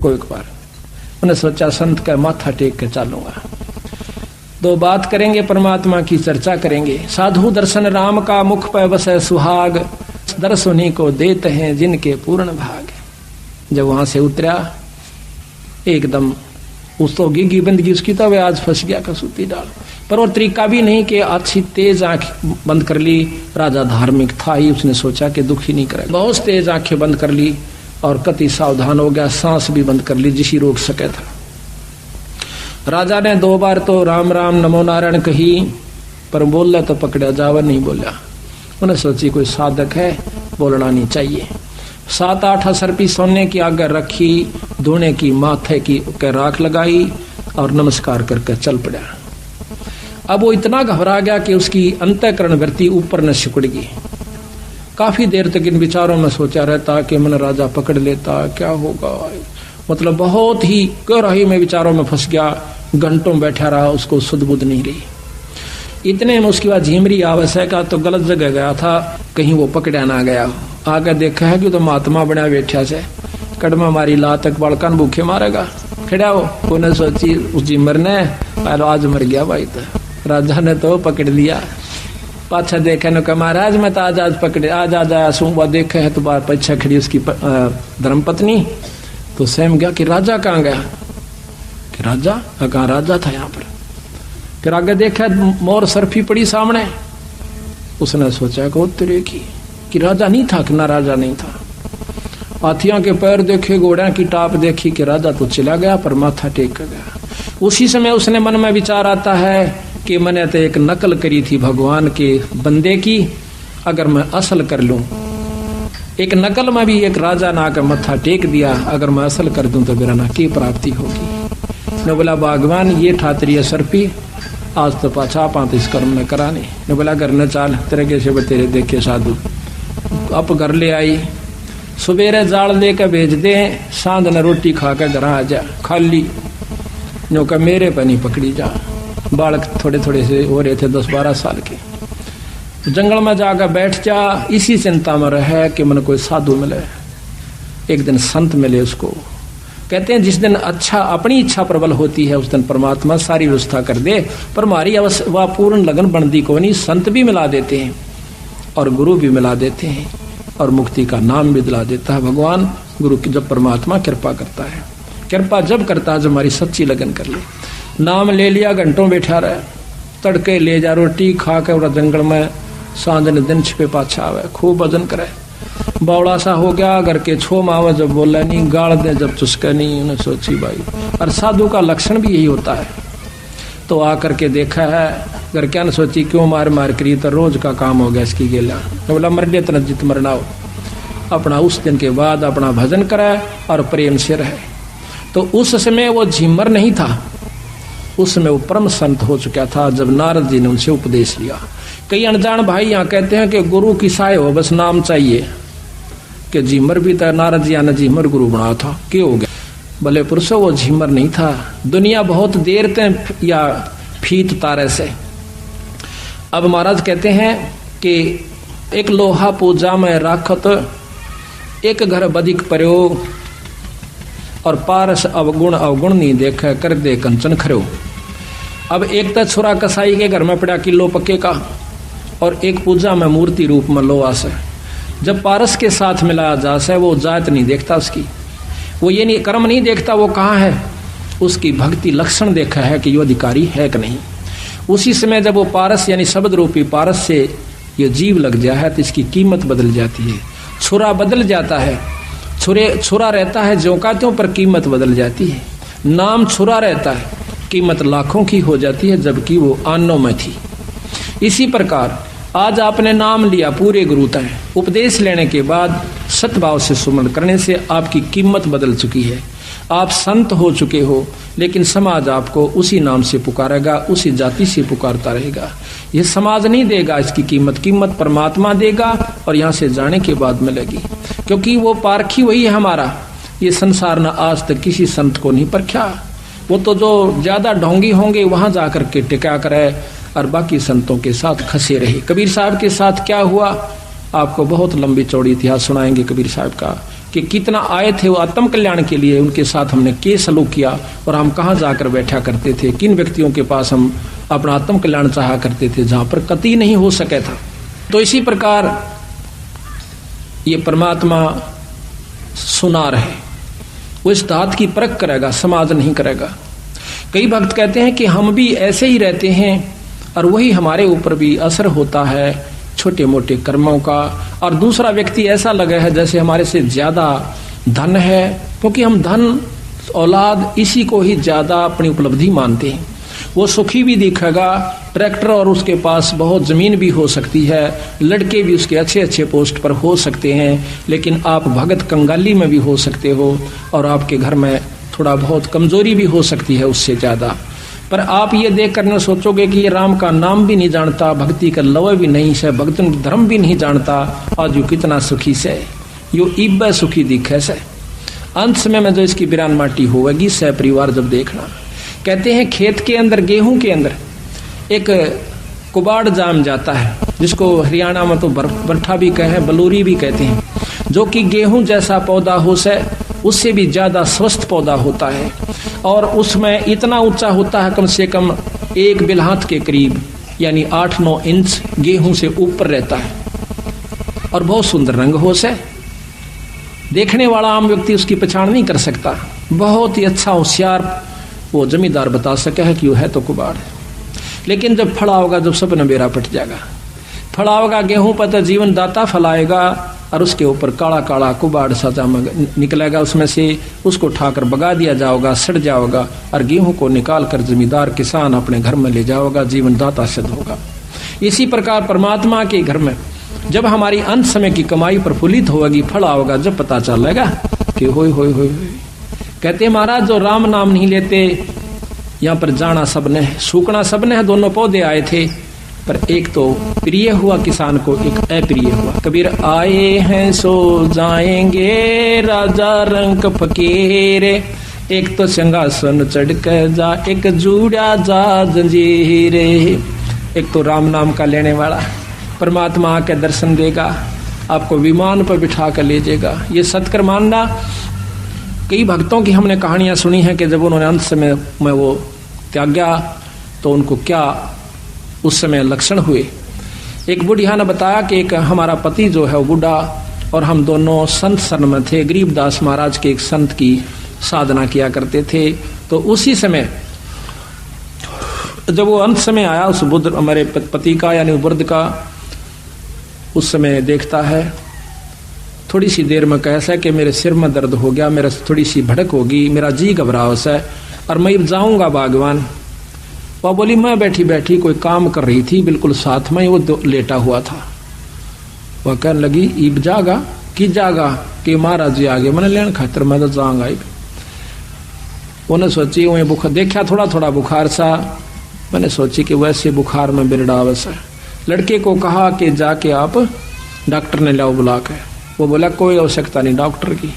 कोई बार उन्हें सोचा संत का माथा टेक के चालूंगा। दो बात करेंगे, परमात्मा की चर्चा करेंगे। साधु दर्शन राम का मुख पे बसे सुहाग, दर्शनी को देते हैं जिनके पूर्ण भाग। जब वहां से उतरा एकदम उस तो गिगी बंदगी उसकी, तब आज फंस गया कसूती डाल। पर वो तरीका भी नहीं कि अच्छी तेज आंख बंद कर ली। राजा धार्मिक था ही, उसने सोचा कि दुखी नहीं करे, बहुत तेज आंखें बंद कर ली और कति सावधान हो गया, सांस भी बंद कर ली जिसी रोक सके था। राजा ने 2 बार तो राम राम नमो नारायण कही, पर बोला तो पकड़ा जावा नहीं बोला। उन्हें सोची कोई साधक है, बोलना नहीं चाहिए। 7-8 असरपी सोने की आगे रखी, धोने की माथे की राख लगाई और नमस्कार करके चल पड़ा। अब वो इतना घबरा गया कि उसकी अंतःकरण वृत्ति ऊपर न सिकुड़ गई। काफी देर तक इन विचारों में सोचा रहता कि मन राजा पकड़ लेता, क्या होगा। मतलब बहुत ही गहराई में विचारों में फंस गया। घंटों बैठा रहा, उसको सुध बुध नहीं रही। इतने में उसके बाद झिमरी आवश्यक का तो गलत जगह गया था, कहीं वो पकड़ा ना गया। आगे देखा है कि तो महात्मा बना बैठा से कड़मा मारी ला तक बालकान भूखे मारेगा। खड़ा हो उन्हें सोची उस झिमर ने आज मर गया भाई। तो राजा ने तो पकड़ लिया। पाछा देखे न कहा महाराज मैं तो आज पकड़े आज आया सुबह देखे है तो बार पीछे खड़ी उसकी धर्मपत्नी। तो सहम गया कि राजा कहाँ गया, कि राजा कहाँ, राजा था यहाँ पर। फिर आगे देखा मोर सरफी पड़ी सामने। उसने सोचा कि तेरे की कि राजा नहीं था, कि ना राजा नहीं था। हाथियों के पैर देखे, घोड़ों की टाप देखी कि राजा तो चला गया, पर माथा टेक कर गया। उसी समय उसने मन में विचार आता है कि मैंने तो एक नकल करी थी भगवान के बंदे की, अगर मैं असल कर लूं, एक नकल में भी एक राजा ना आकर मत्था टेक दिया, अगर मैं असल कर दूं तो मेरा ना की प्राप्ति होगी। ने बोला भगवान ये ठातरी सरपी आज तो पाछा पात इस कर्म न कराने। ने बोला घर न चाल तेरे कैसे तेरे देखे साधु। अब घर ले आई, सुबेरे जाल लेकर भेज दे, सांझ न रोटी खाकर घर आ जा खाली। नो का मेरे पर नहीं पकड़ी जा। बालक थोड़े थोड़े से हो रहे थे 10-12 साल के। जंगल में जाकर बैठ जा, इसी चिंता में रहे कि मन कोई साधु मिले, एक दिन संत मिले उसको। कहते हैं जिस दिन अच्छा अपनी इच्छा प्रबल होती है उस दिन परमात्मा सारी व्यवस्था कर दे, पर हमारी वह पूर्ण लगन बनती को नहीं। संत भी मिला देते हैं और गुरु भी मिला देते हैं और मुक्ति का नाम भी दिला देता है भगवान। गुरु की जब परमात्मा कृपा करता है, कृपा जब करता है जब हमारी सच्ची लगन कर ले। नाम ले लिया, घंटों बैठा रहे, तड़के ले जा रोटी खा के और जंगल में सांझ ने दिन छिपे पाछा आवे, खूब भजन करे। बावड़ा सा हो गया, घर के छो मावे जब बोला नहीं, गाड़ दे जब चुसके नहीं। उन्हें सोची भाई, और साधु का लक्षण भी यही होता है। तो आकर के देखा है, घर क्या न सोची क्यों मार मार करी, तो रोज का काम हो गया इसकी गेला। बोला मर ले तना जित मरना हो, अपना उस दिन के बाद अपना भजन करे और प्रेम से रहे। तो उस समय वो झिमर नहीं था, उस समय वो परम संत हो चुका था जब नारद जी ने उनसे उपदेश लिया। कई अनजान भाई यहाँ कहते हैं कि गुरु की साय हो, बस नाम चाहिए। कि झिमर भी था, नारद जी ने झिमर गुरु बनाया था, क्यों हो गया? भले पुरुषों वो झिमर नहीं था। दुनिया बहुत देर तक या फीत तारे से। अब महाराज कहते हैं कि एक लोहा पूजा में राखत, एक घर बधिक प्रयोग, और पारस अवगुण अवगुण नहीं देखे, कर दे कंचन खरो। अब एक तो छुरा कसाई के घर में पड़ा किलो पक्के का, और एक पूजा में मूर्ति रूप में लोहा से। जब पारस के साथ मिलाया जा से वो जात नहीं देखता उसकी, वो ये नहीं कर्म नहीं देखता वो कहाँ है, उसकी भक्ति लक्षण देखा है कि ये अधिकारी है कि नहीं। उसी समय जब वो पारस यानी शब्द रूपी पारस से ये जीव लग जाए है तो इसकी कीमत बदल जाती है, छुरा बदल जाता है। छुरा रहता है ज्यों का त्यों, पर कीमत बदल जाती है। नाम छुरा रहता है, कीमत लाखों की हो जाती है, जबकि वो आनों में थी। इसी प्रकार आज आपने नाम लिया पूरे गुरु तय, उपदेश लेने के बाद सतभाव से सुमरण करने से आपकी कीमत बदल चुकी है। आप संत हो चुके हो, लेकिन समाज आपको उसी नाम से पुकारेगा, उसी जाति से पुकारता रहेगा। यह समाज नहीं देगा इसकी कीमत परमात्मा देगा, और यहाँ से जाने के बाद मिलेगी, क्योंकि वो पारखी वही है हमारा। ये संसार न आज तक किसी संत को नहीं परखा। वो तो जो ज्यादा ढोंगी होंगे वहां जाकर के टिका करे, और बाकी संतों के साथ खसे रहे। कबीर साहब के साथ क्या हुआ, आपको बहुत लंबी चौड़ी इतिहास सुनाएंगे कबीर साहब का, कि कितना आए थे वो आत्म कल्याण के लिए, उनके साथ हमने क्या सलूक किया और हम कहाँ जाकर बैठा करते थे, किन व्यक्तियों के पास हम अपना आत्म कल्याण चाहा करते थे जहां पर कतई नहीं हो सके था। तो इसी प्रकार ये परमात्मा सुनार है, वो इस धात की परख करेगा, समाज नहीं करेगा। कई भक्त कहते हैं कि हम भी ऐसे ही रहते हैं और वही हमारे ऊपर भी असर होता है छोटे मोटे कर्मों का, और दूसरा व्यक्ति ऐसा लगा है जैसे हमारे से ज्यादा धन है, क्योंकि हम धन औलाद इसी को ही ज्यादा अपनी उपलब्धि मानते हैं। वो सुखी भी दिखेगा, ट्रैक्टर और उसके पास बहुत जमीन भी हो सकती है, लड़के भी उसके अच्छे अच्छे पोस्ट पर हो सकते हैं, लेकिन आप भगत कंगाली में भी हो सकते हो और आपके घर में थोड़ा बहुत कमजोरी भी हो सकती है उससे ज्यादा। पर आप ये देख कर न सोचोगे कि ये राम का नाम भी नहीं जानता, भक्ति का लव भी नहीं से, भक्त धर्म भी नहीं जानता, आज यू कितना सुखी से, यो इब सुखी दिखे से। अंत समय में जो इसकी बिरान माटी होगी सह परिवार जब देखना। कहते हैं खेत के अंदर, गेहूं के अंदर एक कुबाड़ जाम जाता है, जिसको हरियाणा में तो बरठा भी कहे, बलूरी भी कहते हैं, जो कि गेहूं जैसा पौधा हो से उससे भी ज्यादा स्वस्थ पौधा होता है, और उसमें इतना ऊंचा होता है कम से कम 1 बिलहात के करीब, यानी 8-9 इंच गेहूं से ऊपर रहता है, और बहुत सुंदर रंग हो से, देखने वाला आम व्यक्ति उसकी पहचान नहीं कर सकता। बहुत ही अच्छा होशियार वो जमींदार बता सके है कि वो है तो कुबाड़ है। लेकिन जब फड़ा होगा, जब सब नबेरा पट जाएगा, फड़ा होगा गेहूं पर तो जीवन दाता फलाएगा, और उसके ऊपर काला काला कुबाड़ सा निकलेगा, उसमें से उसको उठाकर बगा दिया जाओगा, सड़ जाओगा, और गेहूं को निकाल कर जमींदार किसान अपने घर में ले जाओगा, जीवन दाता सिद्ध होगा। इसी प्रकार परमात्मा के घर में जब हमारी अंत समय की कमाई प्रफुल्लित होगी, फड़ा होगा, जब पता चलेगा कि होय होय होय। कहते महाराज जो राम नाम नहीं लेते, यहाँ पर जाना सबने है, सूखना सबने है, दोनों पौधे आए थे, पर एक तो प्रिय हुआ किसान को, एक अप्रिय हुआ। कबीर आए हैं सो जाएंगे राजा रंग फकीर, एक तो सिंहासन चढ़ कर जा, एक जुड़ा जा जंजीर। एक तो राम नाम का लेने वाला परमात्मा आके दर्शन देगा, आपको विमान पर बिठा कर ले जाएगा, ये सत्कर मानना। कई भक्तों की हमने कहानियां सुनी है कि जब उन्होंने अंत समय में वो त्यागा तो उनको क्या उस समय लक्षण हुए। एक बुढ़िया ने बताया कि एक हमारा पति जो है वो बूढ़ा, और हम दोनों संत शरण में थे, गरीबदास महाराज के एक संत की साधना किया करते थे। तो उसी समय जब वो अंत समय आया उस बुद्ध हमारे पति का यानी बुद्ध का, उस समय देखता है, थोड़ी सी देर में कैसा है कि मेरे सिर में दर्द हो गया, मेरा थोड़ी सी भड़क होगी, मेरा जी घबराव सा है और मैं जाऊंगा बागवान। वह बोली मैं बैठी बैठी कोई काम कर रही थी, बिल्कुल साथ में वो लेटा हुआ था। वह कहने लगी ईब जागा कि जागा कि महाराज जी आगे, मैंने लेन खातर मैं तो जाऊंगा। उन्हें सोची वही बुखार देखा, थोड़ा थोड़ा बुखार सा, मैंने सोची कि वैसे बुखार में बिरडावस है। लड़के को कहा कि जाके आप डॉक्टर ने लाओ बुला के। वो बोला कोई आवश्यकता नहीं डॉक्टर की,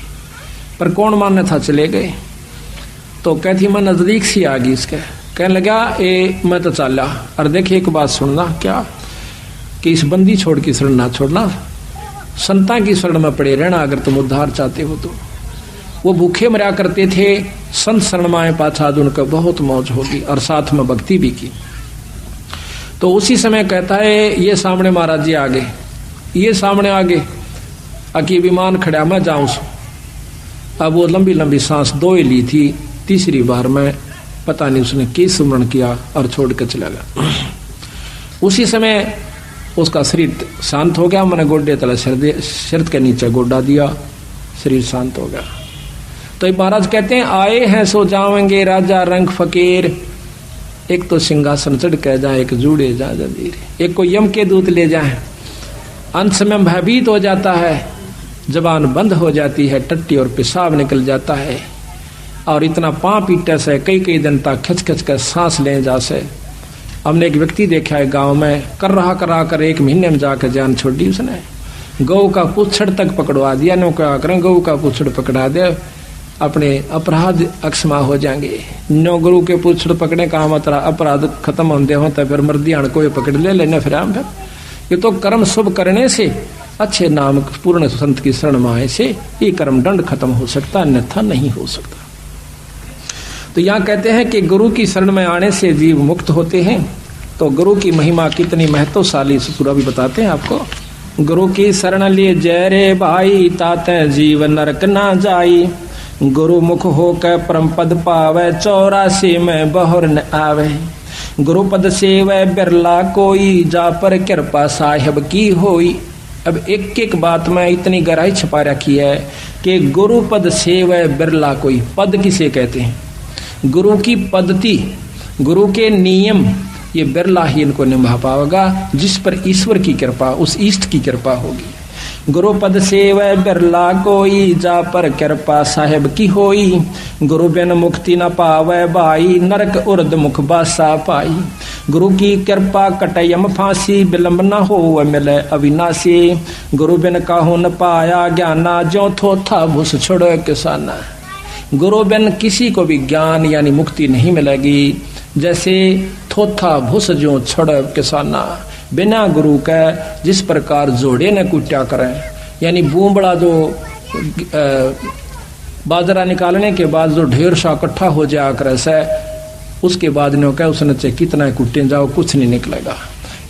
पर कौन मानने था, चले गए। तो कहती मैं नजदीक सी आ गई इसके, कहने लगा ए मैं तो चला, और देखिए एक बात सुनना, क्या कि इस बंदी छोड़ की शरण ना छोड़ना, संता की शरण में पड़े रहना अगर तुम उद्धार चाहते हो तो। वो भूखे मरा करते थे, संत शरण में आए पाछा उनका बहुत मौज होगी, और साथ में भक्ति भी की। तो उसी समय कहता है ये सामने महाराज जी आगे, ये सामने आगे अकी विमान खड़ा मैं जाऊं। अब वो लंबी लंबी सांस दो ही ली थी, तीसरी बार में पता नहीं उसने क्या सुमरण किया और छोड़ कर चला गया। उसी समय उसका शरीर शांत हो गया, मैंने गोड्डे तले सिर के नीचे गोड्डा दिया, शरीर शांत हो गया। तो महाराज कहते हैं आए हैं सो जाएंगे राजा रंग फकीर, एक तो सिंहासन चढ़ के जाए, एक जूड़े जा जंजीर, एक को यम के दूत ले जाए। अंत समय भयभीत हो जाता है, जबान बंद हो जाती है, टट्टी और पेशाब निकल जाता है, और इतना पाँव पीटे से कई कई दिन तक खच खच कर सांस ले जा से। हमने एक व्यक्ति देखा है गांव में, कर रहा कर 1 महीने में जाकर जान छोड़ दी उसने। गौ का पुछड़ तक पकड़वा दिया, नो क्या करें गौ का पुछड़ पकड़ा दे, अपने अपराध अक्षमा हो जाएंगे। नो गुरु के पुछड़ पकड़े कहा मतलब अपराध खत्म होते हो, तो फिर मर्दियान कोई पकड़ ले लेना फिर हम। ये तो कर्म शुभ करने से अच्छे नाम पूर्ण संत की शरण में आए से ये कर्म दंड खत्म हो सकता, अन्यथा नहीं हो सकता। तो यहाँ कहते हैं कि गुरु की शरण में आने से जीव मुक्त होते हैं। तो गुरु की महिमा कितनी महत्वशाली पूरा भी बताते हैं आपको। गुरु की शरण लिए जय रे भाई, ताते जीव नरक ना जाई। गुरु मुख होकर परम पद पावे, 84 में बहुर न आवे। गुरु पद सेवै बिरला कोई, जा पर कृपा साहिब की होई। अब एक एक बात में इतनी गहराई छपा रखी है कि गुरु पद सेवै बिरला कोई। पद किसे कहते हैं? गुरु की पद्धति, गुरु के नियम, ये बिरला ही इनको निभा पाएगा जिस पर ईश्वर की कृपा, उस इष्ट की कृपा होगी। गुरु पद सेवै बिरला कोई, जा पर कृपा साहेब की होई। गुरु बिन मुक्ति न पावै भाई, नरक उर्द मुख बासा पाई। गुरु की कृपा कटयम फांसी, विलंब न हो मिले अविनाशी। गुरु बिन काहू न पाया ज्ञाना, जो थो था भूस छोड़ किसाना। गुरु बिन किसी को भी ज्ञान यानी मुक्ति नहीं मिलेगी, जैसे थोथा भूस जो छोड़ किसाना। बिना गुरु के जिस प्रकार जोड़े न कुट्या करें, यानी बूंबड़ा जो बाजरा निकालने के बाद जो ढेर सा इकट्ठा हो जाया करे से, उसके बाद नो कह उसने चाहे कितना कुट्टे जाओ कुछ नहीं निकलेगा।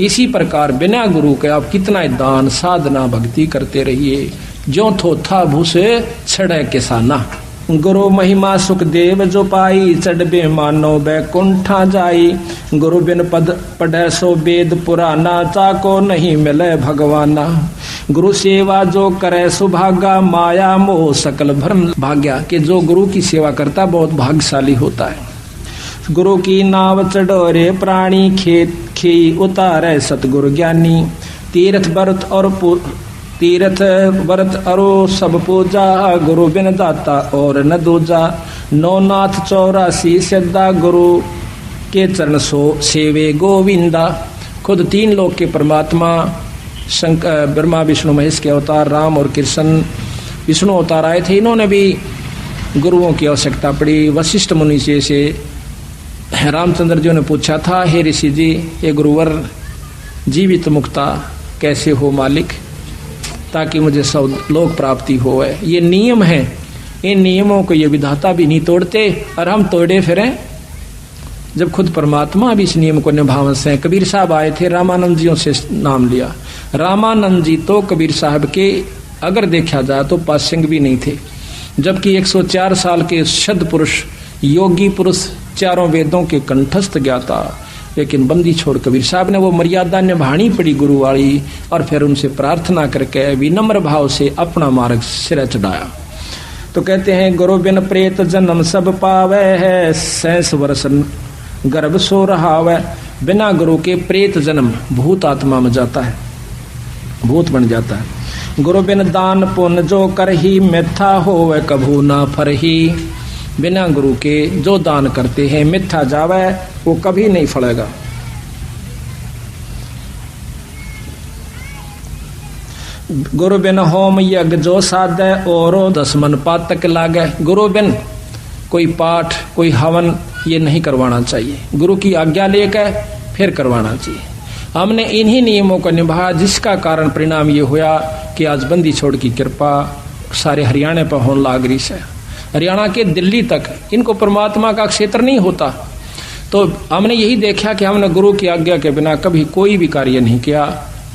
इसी प्रकार बिना गुरु के आप कितना दान साधना भक्ति करते रहिए, जो थोथा भूस छड़े किसाना। गुरु महिमा सुखदेव जो पाई, चढ़बे मानो बैकुंठा जाई। गुरु बिन पद पढ़े सो वेद पुराना, चाको नहीं मिले भगवाना। गुरु सेवा जो करे सुभागा, माया मोह सकल भ्रम भाग्या। कि जो गुरु की सेवा करता बहुत भाग्यशाली होता है। गुरु की नाव चढ़ोरे प्राणी, खेत खे उतारे सतगुरु ज्ञानी। तीर्थ व्रत अरो सब पूजा, गुरु बिन दाता और न दूजा। नौनाथ 84 सिद्धा, गुरु के चरण सो सेवे गोविंदा। खुद 3 लोक के परमात्मा शंकर, ब्रह्मा विष्णु महेश के अवतार राम और कृष्ण विष्णु अवतार आए थे। इन्होंने भी गुरुओं की आवश्यकता पड़ी। वशिष्ठ मुनि से रामचंद्र जी ने पूछा था, हे ऋषि जी, ये गुरुवर जीवित मुक्ता कैसे हो मालिक, ताकि मुझे सब लोक प्राप्ति हो। ये नियम है, इन नियमों को ये विधाता भी नहीं तोड़ते और हम तोड़े फिरें, जब खुद परमात्मा भी इस नियम को निभावन से। कबीर साहब आए थे, रामानंद जियों से नाम लिया। रामानंद जी तो कबीर साहब के अगर देखा जाए तो पासंग भी नहीं थे, जबकि 104 साल के शद पुरुष, योगी पुरुष, 4 वेदों के कंठस्थ ज्ञाता, लेकिन बंदी छोड़ कबीर साहब ने वो मर्यादा निभानी पड़ी गुरु वाली, और फिर उनसे प्रार्थना करके विनम्र भाव से अपना मार्ग सिर चढ़ाया। तो कहते हैं, गुरु बिन प्रेत जन्म सब पावे है, 6 वर्ष गर्भ सो रहावे। बिना गुरु के प्रेत जन्म भूत आत्मा में जाता है, भूत बन जाता है। गुरु बिन दान पुण्य जो करही, मिथ्या होवे कभू ना फरही। बिना गुरु के जो दान करते हैं मिथ्या जावे, वो कभी नहीं फलेगा। गुरु बिन होम यज्ञ जो साधे, और 10 मन पातक लागे। गुरु बिन कोई पाठ कोई हवन ये नहीं करवाना चाहिए, गुरु की आज्ञा लेकर फिर करवाना चाहिए। हमने इन्हीं नियमों को निभाया, जिसका कारण परिणाम ये हुआ कि आज बंदी छोड़ की कृपा सारे हरियाणा पर होने लाग रही है। हरियाणा के दिल्ली तक इनको परमात्मा का क्षेत्र नहीं होता। तो हमने यही देखा कि हमने गुरु की आज्ञा के बिना कभी कोई भी कार्य नहीं किया।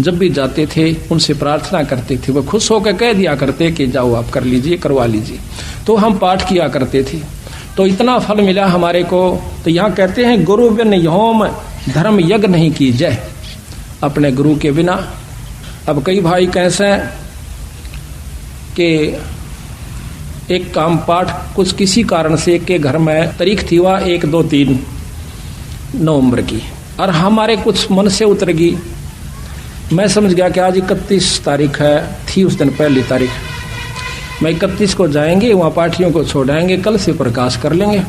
जब भी जाते थे उनसे प्रार्थना करते थे, वो खुश होकर कह दिया करते कि जाओ आप कर लीजिए, करवा लीजिए। तो हम पाठ किया करते थे, तो इतना फल मिला हमारे को। तो यहाँ कहते हैं, गुरु बिन होम धर्म यज्ञ नहीं कीजय, अपने गुरु के बिना। अब कई भाई कैसे कि एक काम पाठ कुछ किसी कारण से के घर में तारीख थी वह 1, 2, 3 नवंबर की, और हमारे कुछ मन से उतर गई। मैं समझ गया कि आज 31 तारीख है, थी उस दिन पहली तारीख। मैं 31 को जाएंगे वहाँ पार्टियों को छोड़ाएंगे, कल से प्रकाश कर लेंगे।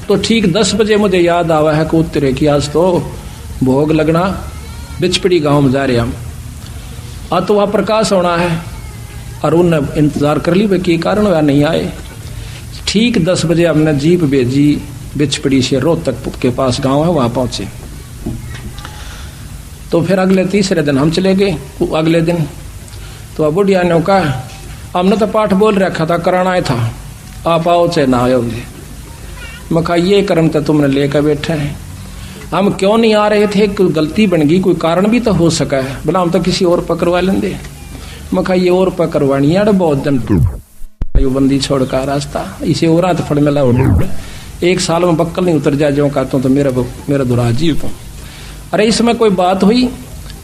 तो ठीक 10 बजे मुझे याद आवा है कि उतरे की आज तो भोग लगना, बिचपड़ी गांव में जा रहे हम, आज तो वहाँ प्रकाश होना है। और उन्होंने इंतजार कर ली कि कारण वह नहीं आए। ठीक 10 बजे हमने जीप भेजी बिचपड़ी से रोहतक के पास गांव है, वहां पहुंचे। तो फिर अगले तीसरे दिन हम चले गए। अगले दिन तो बुढ़िया ने कहा हमने तो पाठ बोल रखा था, कराना ही था, आप आओ चाहे ना आओ। मैं कहा ये कर्म तो तुमने लेकर बैठे हैं, हम क्यों नहीं आ रहे थे, कोई गलती बन गई, कोई कारण भी तो हो सका है, बोला हम तो किसी और पकड़वा लेंगे। मैं कहा ये और पकड़वानी है, बहुत दिन बंदी छोड़कर रास्ता इसे और रात फड़ मिला, 1 साल में बक्कल नहीं उतर जाए जो कहता हूँ तो मेरा दुरा जीव तो। अरे इसमें कोई बात हुई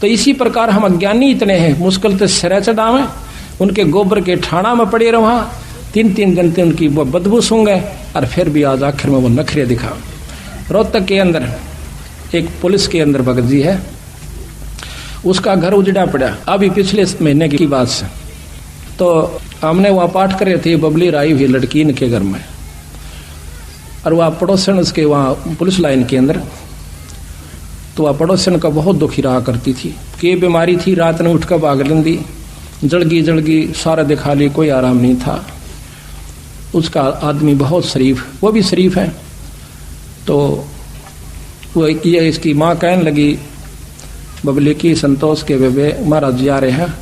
तो इसी प्रकार हम अज्ञानी इतने हैं, मुश्किल से सिर चढ़ावे, उनके गोबर के ठाणा में पड़े रहा, 3-3 दिन से उनकी वो बदबू सूंघे, और फिर भी आज आखिर में वो नखरे दिखा। रोहतक के अंदर एक पुलिस के अंदर भगत जी है, उसका घर उजड़ा पड़ा अभी पिछले महीने की बात से। तो हमने वहाँ पाठ करे थे, बबली राई हुई लड़की इनके घर में, और वह पड़ोसन उसके वहाँ पुलिस लाइन के अंदर, तो वह पड़ोसन का बहुत दुखी रहा करती थी कि बीमारी थी, रात ने उठकर भाग लेंदी, जलगी सारा दिखा ली, कोई आराम नहीं था। उसका आदमी बहुत शरीफ, वो भी शरीफ है। तो वो ये इसकी माँ कहने लगी बबली की संतोष के बेबे महाराज जी आ रहे हैं,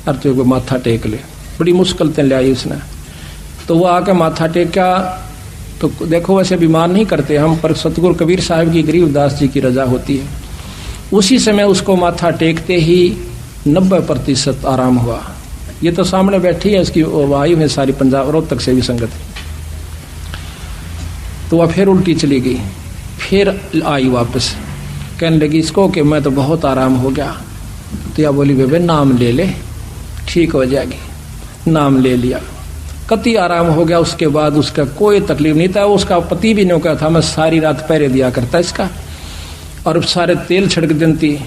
और तो वो माथा टेक ले। बड़ी मुश्किल से ले आई उसने, तो वो आके माथा टेका। तो देखो वैसे बीमार नहीं करते हम, पर सतगुरु कबीर साहब की गरीबदास जी की रजा होती है। उसी समय उसको माथा टेकते ही 90% आराम हुआ। ये तो सामने बैठी है, इसकी वायु है सारी पंजाब रोहतक से भी संगत। तो वह फिर उल्टी चली गई, फिर आई वापस, कहने लगी इसको कि मैं तो बहुत आराम हो गया। तो या बोली बेबे नाम ले ले, ठीक हो जाएगी। नाम ले लिया, कति आराम हो गया। उसके बाद उसका कोई तकलीफ नहीं था। उसका पति भी नहीं कहा था, मैं सारी रात पहरे दिया करता इसका, और सारे तेल छिड़क देती।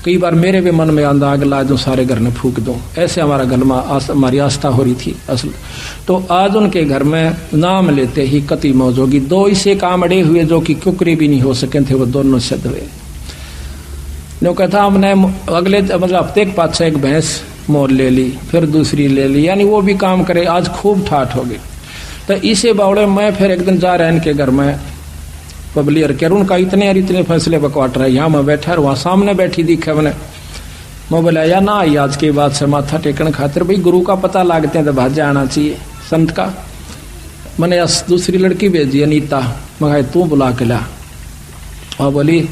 कई बार मेरे भी मन में आंदा आग ला दूं, सारे घर में फूक दूं, ऐसे हमारा घर में हमारी आस्था हो रही थी असल। तो आज उनके घर में नाम लेते ही कति मौज होगी। 2 इसे काम अड़े हुए जो कि कुकरी भी नहीं हो सके थे, वो दोनों सिद्ध हुए। जो कहता हमने अगले मतलब हफ्ते के पास एक भैंस मोल ले ली, फिर दूसरी ले ली, यानी वो भी काम करे। आज खूब ठाठ हो गई। तो इसे बावड़े मैं फिर एक दिन जा रहा है इनके घर में, बबली और कैरून का इतने फैसले बकवाट रहे। यहाँ मैं बैठा, वहां सामने बैठी दिखे मैंने। मैं बोला या ना आई आज के बाद से माथा टेकन खातिर, भाई गुरु का पता लागते हैं तो भाज्य आना चाहिए संत का। मैंने दूसरी लड़की भेजी अनीता, मैं तू बुला के ला। और बोली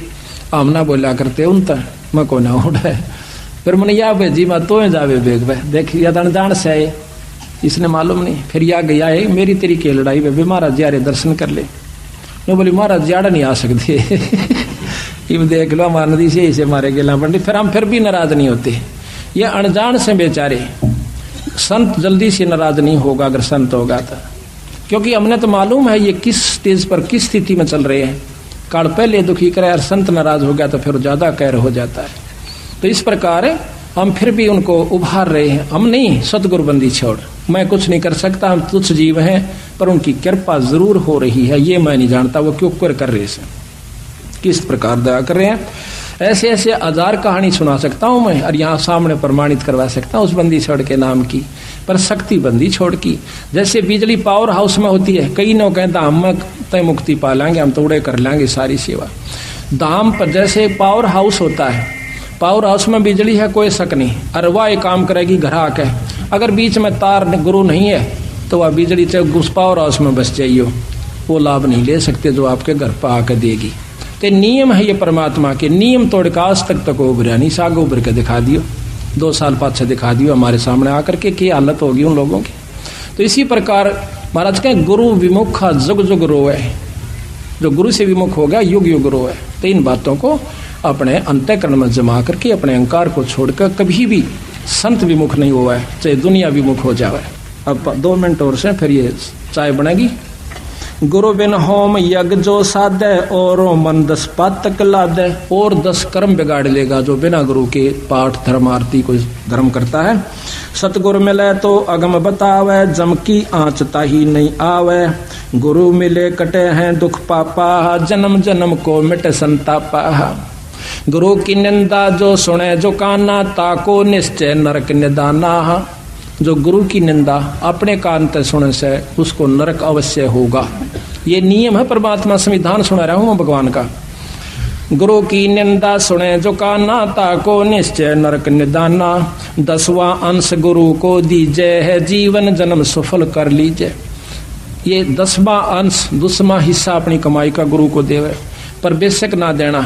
हम ना बोला करते उन तक मैं को ना उड़े। फिर मैंने या भेजी मैं तो जावे बेग देख या अनजान से आए, इसने मालूम नहीं। फिर या गया है मेरी तेरी के लड़ाई में महाराज जी दर्शन कर ले। नो बोली महाराज जाड़ा नहीं आ सकते इब देख लो हमारे नदी से इसे मारे गेला पंडित। फिर भी नाराज नहीं होते। ये अनजान से बेचारे, संत जल्दी से नाराज नहीं होगा अगर संत होगा तो, क्योंकि हमने तो मालूम है ये किस स्टेज पर किस स्थिति में चल रहे हैं। काल पहले दुखी करे और संत नाराज हो गया तो फिर ज्यादा कहर हो जाता है। तो इस प्रकार हम फिर भी उनको उभार रहे हैं। हम नहीं सतगुरु बंदी छोड़, मैं कुछ नहीं कर सकता, हम तुच्छ जीव हैं, पर उनकी कृपा जरूर हो रही है। ये मैं नहीं जानता वो क्यों कर रहे हैं, किस प्रकार दया कर रहे हैं। ऐसे ऐसे 1000 कहानी सुना सकता हूं मैं, और यहाँ सामने प्रमाणित करवा सकता हूँ उस बंदी छोड़ के नाम की, पर शक्ति बंदी छोड़ की। जैसे बिजली पावर हाउस में होती है, कई लोग कहते हम तय मुक्ति पा लेंगे, हम तोड़े कर लेंगे सारी सेवा। धाम पर जैसे पावर हाउस होता है, पावर हाउस में बिजली है कोई शक नहीं, और वह एक काम करेगी घर आके। अगर बीच में तार गुरु नहीं है तो वह बिजली से उस पावर हाउस में बस जाइयो, वो लाभ नहीं ले सकते जो आपके घर पर आकर देगी। तो नियम है ये परमात्मा के, नियम तोड़ का आज तक उभरा नहीं। साग उभर के दिखा दियो, 2 साल पाछे दिखा दियो हमारे सामने आकर के क्या हालत होगी उन लोगों की। तो इसी प्रकार महाराज के गुरु विमुख जुग जुग रोए, जो गुरु से विमुख हो गया युग युग रोए। तो इन बातों को अपने अंतःकरण में जमा करके अपने अहंकार को छोड़कर कभी भी संत विमुख नहीं हुआ है, चाहे दुनिया विमुख हो जाए। अब 2 मिनट और से फिर ये चाय बनेगी। गुरु बिन होम यज्ञ जो साधे और मन 10 पातक लादे, और 10 कर्म बिगाड़ लेगा जो बिना गुरु के पाठ धर्म आरती कोई धर्म करता है। सतगुरु मिले तो अगम बतावे, जम की आँचता ही नहीं आवे। गुरु मिले कटे हैं दुख पापा, जन्म जन्म को मिटे संतापा। गुरु की निंदा जो सुने जो काना, ताको निश्चय नरक निदाना। जो गुरु की निंदा अपने कान से सुने से उसको नरक अवश्य होगा। ये नियम है परमात्मा संविधान सुना रहा हूं मैं भगवान का। गुरु की निंदा सुने जो काना, ताको निश्चय नरक निदाना। 10वां अंश गुरु को दीजय है, जीवन जन्म सफल कर लीजिए। ये 10वां अंश 10वां हिस्सा अपनी कमाई का गुरु को देवे, पर बेशक ना देना,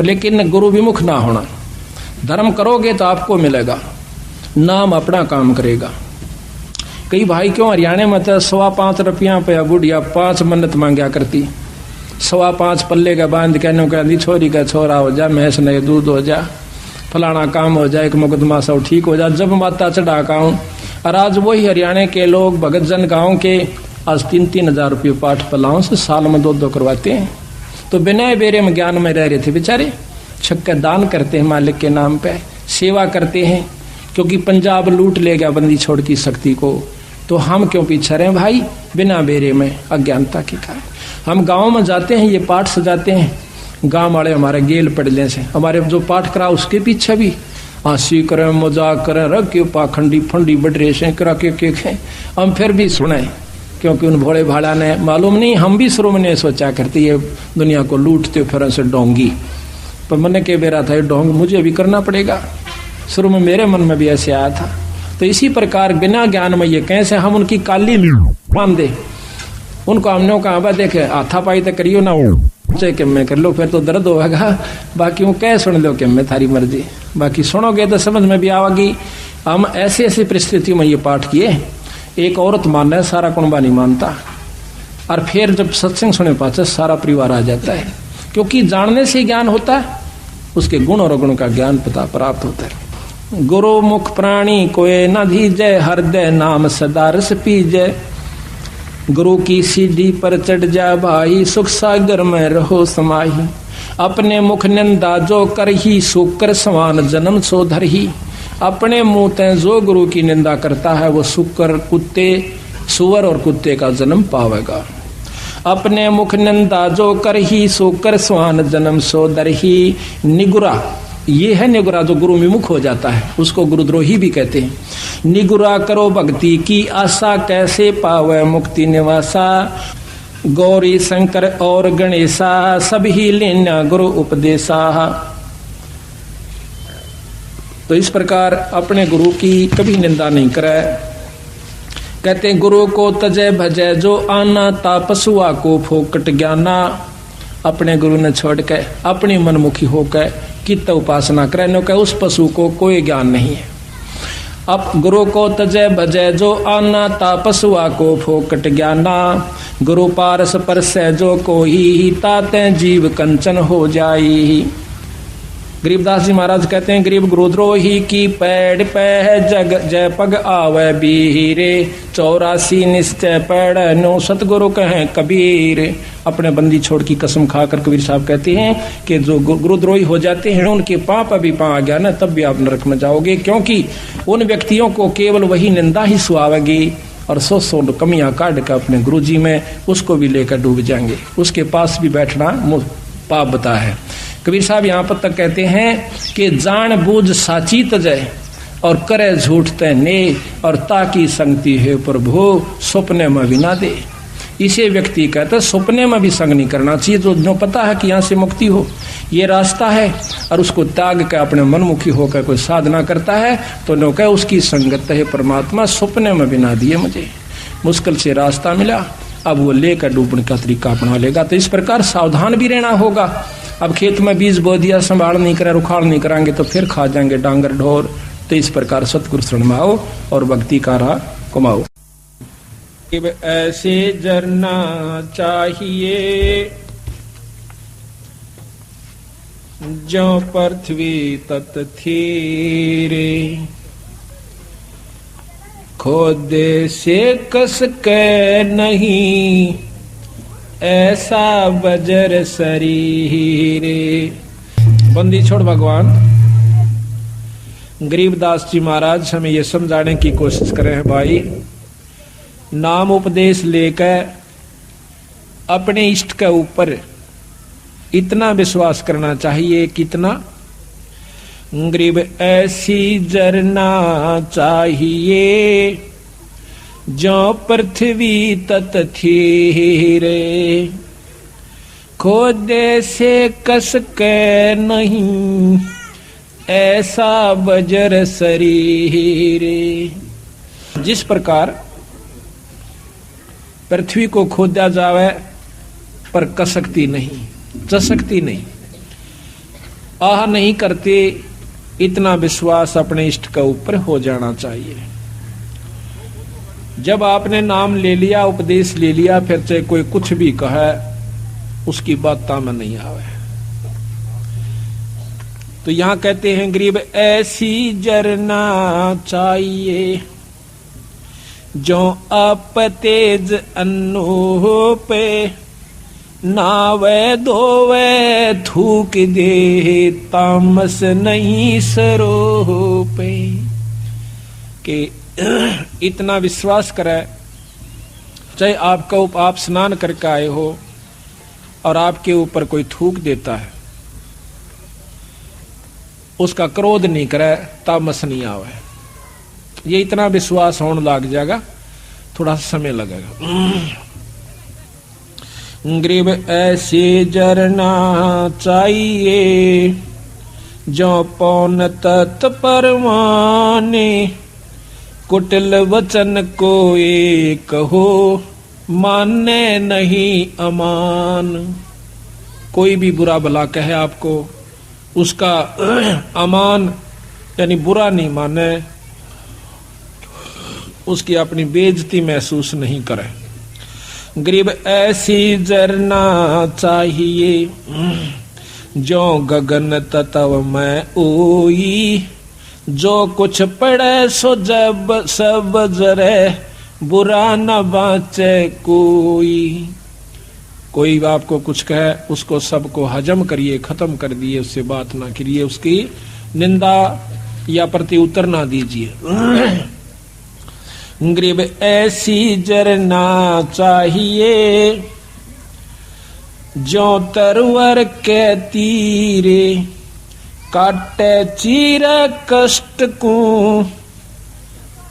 लेकिन गुरु विमुख ना होना। धर्म करोगे तो आपको मिलेगा, नाम अपना काम करेगा। कई भाई क्यों हरियाणा में तो 5.25 रुपया पे बुढ़िया 5 मन्नत मांगया करती, 5.25 पल्ले का बांध कहने कहती छोरी का छोरा हो जा, भैंस ने दूध हो जा, फलाना काम हो जाए, एक मुकदमा सब ठीक हो जा, जब माता चढ़ा काऊं। और आज वही हरियाणा के लोग भगत जन गाँव के आज 3-3 हजार रुपये पाठ पलाओं से साल में 2-2 करवाते हैं। तो बिना बेरे में ज्ञान में रह रहे थे बेचारे। छक्के दान करते हैं मालिक के नाम पे, सेवा करते हैं, क्योंकि पंजाब लूट ले गया बंदी छोड़ की शक्ति को। तो हम क्यों पीछे रहे भाई, बिना बेरे में अज्ञानता के कारण। हम गांव में जाते हैं, ये पाठ सजाते हैं, गांव वाले हमारे गेल पड़ले से, हमारे जो पाठ करा उसके पीछे भी हंसी करें, मजाक करें, रख के पाखंडी फंडी बडरे से करा के हम फिर भी सुने, क्योंकि उन भोले भाड़ा ने मालूम नहीं, हम भी शुरू में सोचा करते ये दुनिया को लूटते फिर से डोंगी, पर मन के बेरा था डोंग मुझे भी करना पड़ेगा। शुरू में मेरे मन में भी ऐसे आया था। तो इसी प्रकार बिना ज्ञान में ये कैसे हम उनकी काली मान दे, उनको हमने कहा देखे हाथापाई तो करियो ना, चाहे कि मैं कर लो फिर तो दर्द होगा, बाकी वो कह सुन लो कि मैं थारी मर्जी, बाकी सुनोगे तो समझ में भी आवेगी। हम ऐसी ऐसी परिस्थिति में ये पाठ किए, एक औरत मानना है, सारा कुंबा नहीं मानता, और फिर जब सत्संग सुने पाचे सारा परिवार आ जाता है, क्योंकि जानने से ज्ञान होता है, उसके गुण और अवगुण का ज्ञान पता प्राप्त होता है। गुरु मुख प्राणी कोय न धीजय, हृदय नाम सदा रस पीजय। गुरु की सीढ़ी पर चढ़ जा भाई, सुख सागर में रहो समाही। अपने मुख निंदा जो कर ही, सुकर समान जन्म सो धर ही। अपने मुंह ते जो गुरु की निंदा करता है वो सुकर कुत्ते, सुअर और कुत्ते का जन्म पावेगा। अपने मुख निंदा जो कर ही, सुकर समान जन्म सो धर ही। निगुरा, ये है निगुरा जो गुरु विमुख हो जाता है, उसको गुरुद्रोही भी कहते हैं। निगुरा करो भक्ति की आशा, कैसे पावे मुक्ति निवासा। गौरी शंकर और गणेशा, सभी लेना गुरु उपदेशा। तो इस प्रकार अपने गुरु की कभी निंदा नहीं करे। कहते गुरु को तजय भजय जो आना, तापसुआ को फोकट ज्ञाना। अपने गुरु ने छोड़ के अपनी मनमुखी होकर कित उपासना करे, न उस पशु को कोई ज्ञान नहीं है। अब गुरु को तजय भजय जो आना, तापसुआ को फोकट ज्ञाना। गुरु पारस परस जो कोई, ताते जीव कंचन हो जाई। गरीबदास जी महाराज कहते हैं गरीब गुरुद्रोही की पैड़ पे जग जय पग आवे बीरे। 84 निश्चय पैड़ नो सतगुरु कहें कबीर। अपने बंदी छोड़ की कसम खाकर कबीर साहब कहते हैं कि जो गुरुद्रोही हो जाते हैं उनके पाप अभी आ गया ना, तब भी आप नरक में जाओगे, क्योंकि उन व्यक्तियों को केवल वही निंदा ही सुहावेगी और 100 कमियां काट कर अपने गुरु जी में उसको भी लेकर डूब जाएंगे। उसके पास भी बैठना पाप बता है। कबीर साहब यहाँ पर तक कहते हैं कि जान बूझ साची तजय और करे झूठ तने, और ताकि संगति है प्रभु सपने में भी ना दे। इसे व्यक्ति कहते सपने में भी संग नहीं करना चाहिए, जो पता है कि यहाँ से मुक्ति हो ये रास्ता है, और उसको त्याग कर अपने मनमुखी होकर कोई साधना करता है तो नो कह उसकी संगत है परमात्मा सपने में भी ना दिए। मुझे मुश्किल से रास्ता मिला, अब वो लेकर डूबने का तरीका अपना लेगा। तो इस प्रकार सावधान भी रहना होगा। अब खेत में बीज बो दिया, संभाल नहीं करा, रुखाड़ नहीं कराएंगे तो फिर खा जाएंगे डांगर ढोर। तो इस प्रकार सतगुरु शरण में आओ और भक्ति का राह कमाओ। ऐसे जरना चाहिए जो पृथ्वी तत थीरे, खोदे से कस के नहीं ऐसा बजर शरीरे। बंदी छोड़ भगवान गरीबदास जी महाराज हमें ये समझाने की कोशिश कर रहे हैं भाई, नाम उपदेश लेकर अपने इष्ट के ऊपर इतना विश्वास करना चाहिए, कितना गरीब ऐसी जरना चाहिए जो पृथ्वी तत थीरे, खोदे से कस के नहीं, ऐसा बजर शरीरे। जिस प्रकार पृथ्वी को खोदा जावे पर कसकती नहीं, चसकती नहीं, आह नहीं करते, इतना विश्वास अपने इष्ट के ऊपर हो जाना चाहिए। जब आपने नाम ले लिया, उपदेश ले लिया, फिर चाहे कोई कुछ भी कहे उसकी बात में नहीं आवे। तो यहां कहते हैं गरीब ऐसी जरना चाहिए, जो आप तेज अन्नो पे, नावे धोवे थूक दे, तामस नहीं सरो पे। कि इतना विश्वास करे, चाहे आप स्नान करके आए हो और आपके ऊपर कोई थूक देता है, उसका क्रोध नहीं करे, तामस नहीं आवे। ये इतना विश्वास होने लग जाएगा, थोड़ा समय लगेगा। ग्रीब ऐसे जरना चाहिए, जो पौन तत् परवाने, कुटिल वचन को एक कहो, माने नहीं अमान। कोई भी बुरा भला कहे आपको, उसका अमान यानी बुरा नहीं माने, उसकी अपनी बेइज्जती महसूस नहीं करे। गरीब ऐसी जरना चाहिए, जो गगन तत्व में ओई, जो कुछ पड़े सो जब सब जरे, बुरा न बाचे कोई। कोई आपको कुछ कहे, उसको सबको हजम करिए, खत्म कर दिए, उससे बात ना करिए, उसकी निंदा या प्रति उत्तर ना दीजिए। गरीब ऐसी जरना चाहिए, जो तरवर के तीरे, काटे चीरे कष्ट को,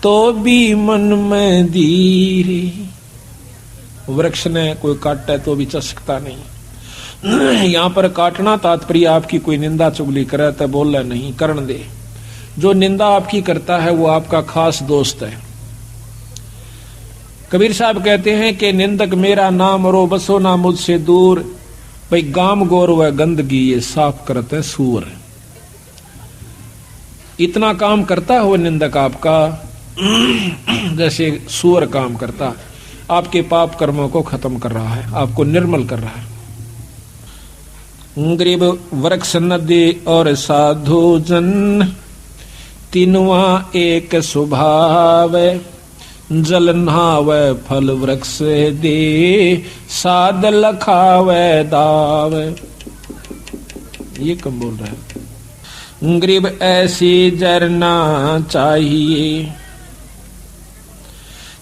तो भी मन में धीरे। वृक्ष ने कोई काटे तो भी चसकता नहीं। यहाँ पर काटना तात्पर्य आपकी कोई निंदा चुगली करे तो बोले नहीं, करण दे। जो निंदा आपकी करता है वो आपका खास दोस्त है। कबीर साहब कहते हैं कि निंदक मेरा नाम रो, बसो ना मुझसे दूर, भाई गाम गोर व गंदगी ये साफ करते सूर। इतना काम करता है वो निंदक आपका, जैसे सूर काम करता, आपके पाप कर्मों को खत्म कर रहा है, आपको निर्मल कर रहा है। गरीब वृक्ष नदी और साधु जन, तीनवा एक स्वभाव, जल नहावे फल वृक्ष दे, साध लखावे दाव। ये कम बोल रहा है। गरीब ऐसी जरना चाहिए,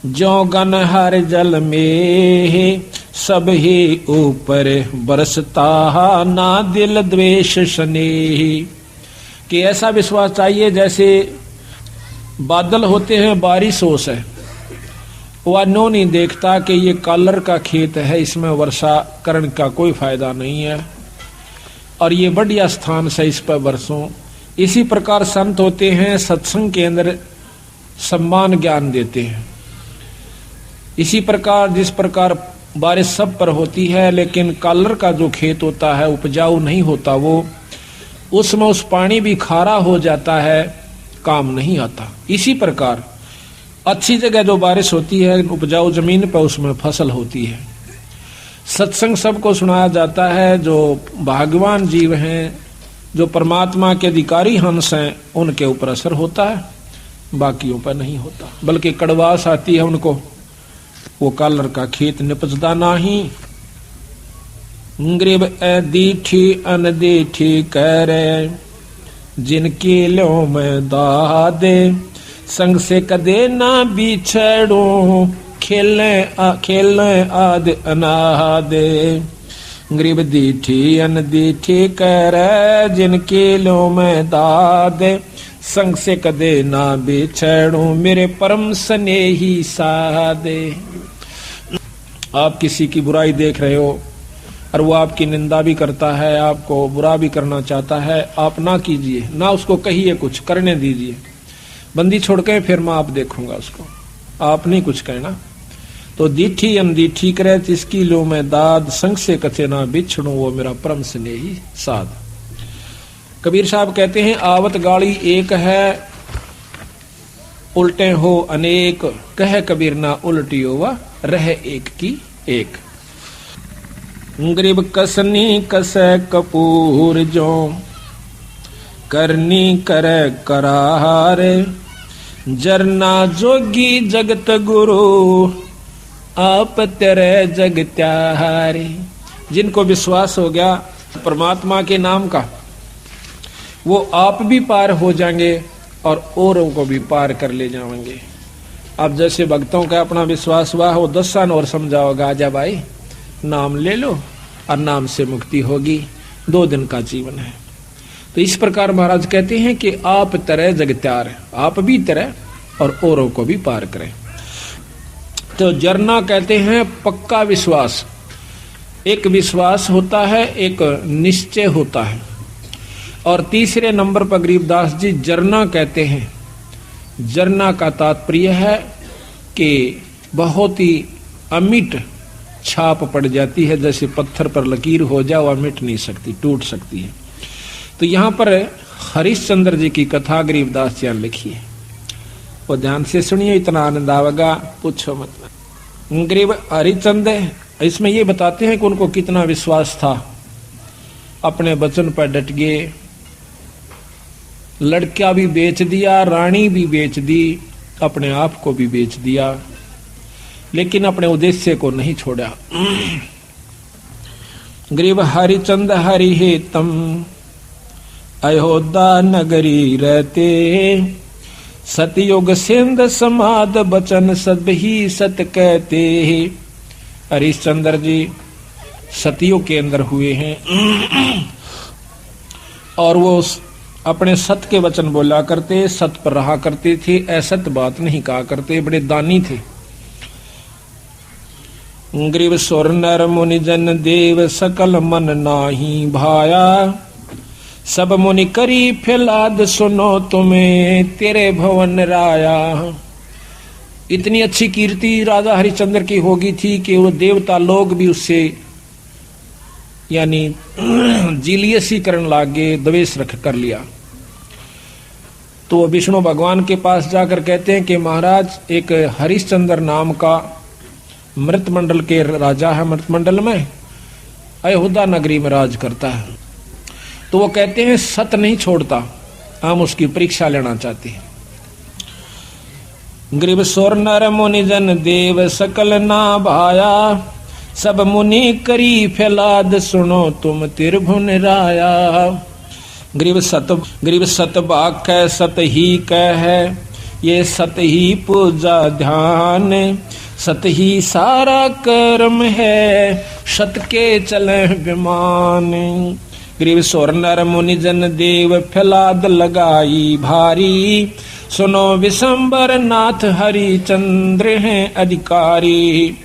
जो गन हर जल में, सब ही ऊपर बरसता, ना दिल द्वेष स्नेह। कि ऐसा विश्वास चाहिए जैसे बादल होते हैं, बारिश ओस है, वह नो नहीं देखता कि ये कालर का खेत है, इसमें वर्षा करण का कोई फायदा नहीं है और ये बढ़िया स्थान से इस पर बरसों। इसी प्रकार संत होते हैं, सत्संग के अंदर सम्मान ज्ञान देते हैं। इसी प्रकार जिस प्रकार बारिश सब पर होती है, लेकिन कालर का जो खेत होता है उपजाऊ नहीं होता, वो उसमें उस पानी भी खारा हो जाता है, काम नहीं आता। इसी प्रकार अच्छी जगह जो बारिश होती है, उपजाऊ जमीन पर, उसमें फसल होती है। सत्संग सबको सुनाया जाता है, जो भाग्यवान जीव हैं, जो परमात्मा के अधिकारी हंस हैं, उनके ऊपर असर होता है, बाकियों पर नहीं होता। बल्कि कड़वास आती है उनको, वो कालर का खेत निपजदा नहीं। गरीब दीठी अनदीठी करे, जिनके लो में दादे, संग से कदे ना बिछड़ो, खेले आद अनादे। गरीब दीठी अनदीठी करे, जिनके लो में दादे, संग से कदे ना बिछड़ो, मेरे परम स्नेही सादे। आप किसी की बुराई देख रहे हो और वो आपकी निंदा भी करता है, आपको बुरा भी करना चाहता है, आप ना कीजिए, ना उसको कहिए, कुछ करने दीजिए। बंदी छोड़ के फिर मैं आप देखूंगा उसको, आप नहीं कुछ कहना। तो दीठी अनदीठी करे जिसकी लो मैं दाद, संग से कथे ना बिछड़ू वो मेरा परम स्नेही साध। कबीर साहब कहते हैं आवत गाड़ी एक है, उल्टे हो अनेक, कह कबीर ना उल्टियो वा रह एक की एक। गरीब कसनी कसै कपूर जो, करनी करे करार, जरना जोगी जगत गुरु, आप तेरे जग त्यारे। जिनको विश्वास हो गया परमात्मा के नाम का, वो आप भी पार हो जाएंगे और औरों को भी पार कर ले जाएंगे। अब जैसे भक्तों का अपना विश्वास हुआ, वो 10 साल और समझाओगा, आजा भाई नाम ले लो और नाम से मुक्ति होगी, 2 दिन का जीवन है। तो इस प्रकार महाराज कहते हैं कि आप तरह जगत्यार, आप भी तरह और औरों को भी पार करें। तो जरना कहते हैं पक्का विश्वास। एक विश्वास होता है, एक निश्चय होता है। और तीसरे नंबर पर गरीबदास जी जरना कहते हैं। जरना का तात्पर्य है कि बहुत ही अमिट छाप पड़ जाती है, जैसे पत्थर पर लकीर हो जाए, वह मिट नहीं सकती, टूट सकती है। तो यहाँ पर हरिश्चंद्र जी की कथा गरीबदास जी लिखी है, वो ध्यान से सुनिए, इतना आनंद आवेगा पूछो मत। गरीब हरिश्चंद्र इसमें ये बताते हैं कि उनको कितना विश्वास था, अपने वचन पर डट गए, लड़का भी बेच दिया, रानी भी बेच दी, अपने आप को भी बेच दिया, लेकिन अपने उद्देश्य को नहीं छोड़ा। गरीब हरिचंद हरि हे तम, अयोध्या नगरी रहते, सतयुग सिंध समाद बचन सब ही सत कहते। हरिश्चंद्र जी सतयुग के अंदर हुए हैं और वो अपने सत के वचन बोला करते, सत पर रहा करते थे, असत बात नहीं कहा करते, बड़े दानी थे। ग्रीव सुर नर मुनि जन देव सकल मन नाही भाया, सब मुनि करी फिलाद सुनो तुम्हें तेरे भवन राया। इतनी अच्छी कीर्ति राजा हरिश्चंद्र की होगी थी कि वो देवता लोग भी उससे यानी जीलियसी करने लागे, द्वेष रख कर लिया। तो विष्णु भगवान के पास जाकर कहते हैं कि महाराज एक हरिश्चंद्र नाम का मृतमंडल के राजा है, मृतमंडल में अयोध्या नगरी में राज करता है। तो वो कहते हैं सत नहीं छोड़ता, हम उसकी परीक्षा लेना चाहते हैं। ग्रीव सोर नर मुनि जन देव सकल ना भाया, सब मुनि करी फैलाद सुनो तुम त्रिभुवन राया। ग्रीव सत बाक है, सत ही कह है, ये सत ही पूजा ध्यान, सत ही सारा कर्म है, सत के चले विमान। ग्रीव सोर नर मुनि जन देव फैलाद लगाई भारी, सुनो विशंबर नाथ हरिचंद्र हैं अधिकारी।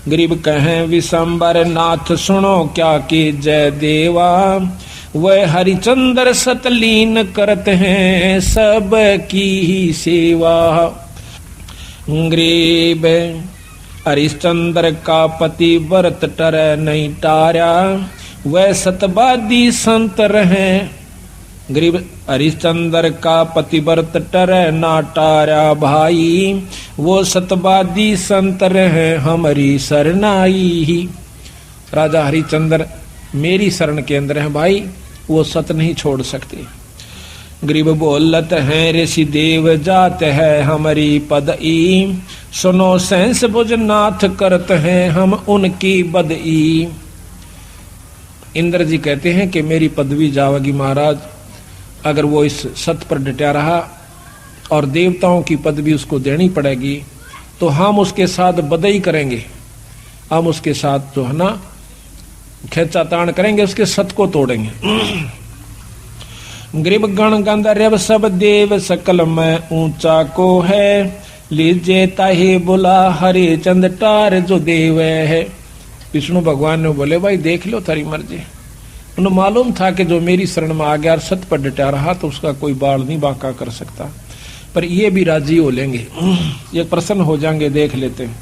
गरीब कहें विशंबर नाथ सुनो क्या कि जय देवा, वह हरिचंद्र सतलीन करते हैं सब की ही सेवा। गरीब हरिश्चंद्र का पति व्रत टर नहीं टारा, वह सतवादी संत रहे। गरीब हरिश्चंद्र का पतिव्रत टर ना टारा भाई, वो सतवादी संत रहे हमारी शरणाई। राजा हरिश्चंद्र मेरी शरण के अंदर है भाई, वो सत नहीं छोड़ सकते। गरीब बोलत हैं ऋषि देव जात है हमारी पदई, सुनो सहस भुज नाथ करत हैं हम उनकी बदई। इंद्र जी कहते हैं कि मेरी पदवी जावेगी महाराज, अगर वो इस सत पर डटा रहा और देवताओं की पदवी उसको देनी पड़ेगी, तो हम उसके साथ बदई करेंगे, हम उसके साथ जो है ना खेचातान करेंगे, उसके सत को तोड़ेंगे। गरीब गण गंधर्व सब देव सकल में ऊंचा को है, लीजे ताहे बुला हरिचंद टार जो देव है। विष्णु भगवान ने बोले भाई देख लो तारी मर्जी। उन्हें मालूम था कि जो मेरी शरण में आ गया और सत्य पर डटा रहा तो उसका कोई बाल नहीं बांका कर सकता, पर ये भी राजी हो लेंगे, ये प्रसन्न हो जाएंगे, देख लेते हैं।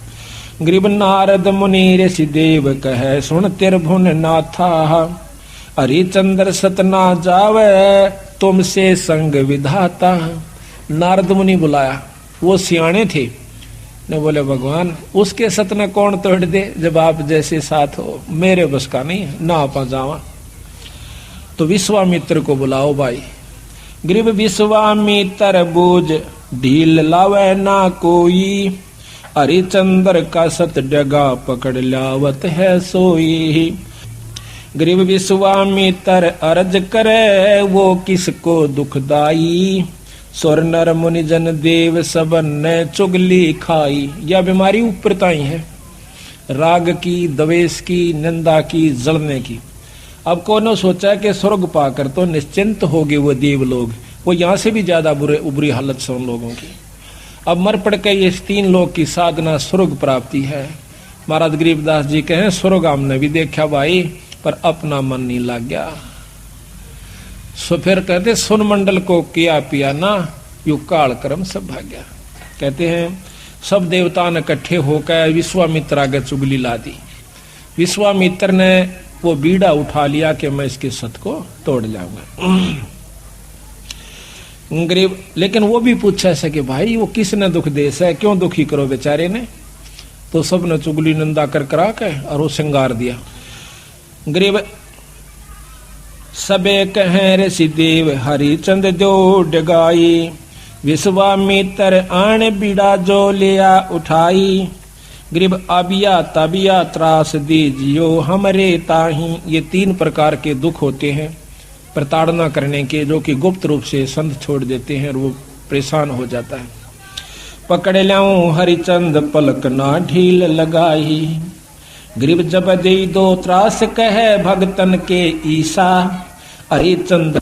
गरीब नारद मुनि ऋषि देव कहे सुन तिरभुन नाथा, हरिचंद्र सतना जावे तुमसे संग विधाता। नारद मुनि बुलाया, वो सियाणे थे ने बोले भगवान उसके सतना कौन तोड़ दे, जब आप जैसे साथ हो, मेरे बस का नहीं ना आपा जावा। तो विश्वामित्र को बुलाओ भाई। गरीब विश्वामित्र बूझ ढील लावे ना कोई, हरिचंद्र का सत डगा पकड़ लावत है सोई। गरीब विश्वामित्र अर्ज करे वो किसको दुखदाई, सुर नर मुनि जन देव सबन ने चुगली खाई। यह बीमारी ऊपरताई है, राग की, द्वेष की, निंदा की, जलने की। अब कौन सोचा कि स्वर्ग पाकर तो निश्चिंत हो गए वो देव लोग, वो यहाँ से भी ज्यादा बुरी हालत से उन लोगों की। अब मर पड़ के ये 3 लोग की साधना स्वर्ग प्राप्ति है। महाराज गरीबदास जी कहें स्वर्ग हमने भी देखा भाई, पर अपना मन नहीं लग गया। सो फिर कहते सुन मंडल को किया पिया ना, यू काल कर्म सब भाग्या। कहते हैं सब देवता ने इकट्ठे होकर विश्वामित्र आगे चुगली ला दी। विश्वामित्र ने वो बीड़ा उठा लिया कि मैं इसके सत को तोड़ जाऊंगा। गरीब लेकिन वो भी पूछा ऐसा कि भाई वो किसने दुख देश है, क्यों दुखी करो बेचारे ने। तो सब ने चुगली निंदा कर करा के और वो श्रृंगार दिया। गरीब सबे कहें ऋषि देव हरिचंद जो डगाई, विश्वामित्र आने बीड़ा जो लिया उठाई। गरीब अबिया तबिया त्रास दीजियो हमरे ताही। ये 3 प्रकार के दुख होते हैं प्रताड़ना करने के, जो कि गुप्त रूप से संत छोड़ देते हैं और वो परेशान हो जाता है। पकड़ लाऊं हरिचंद पलक ना ढील लगाई, गरीब जब दे दो त्रास कहे भगतन के ईसा। हरिचंद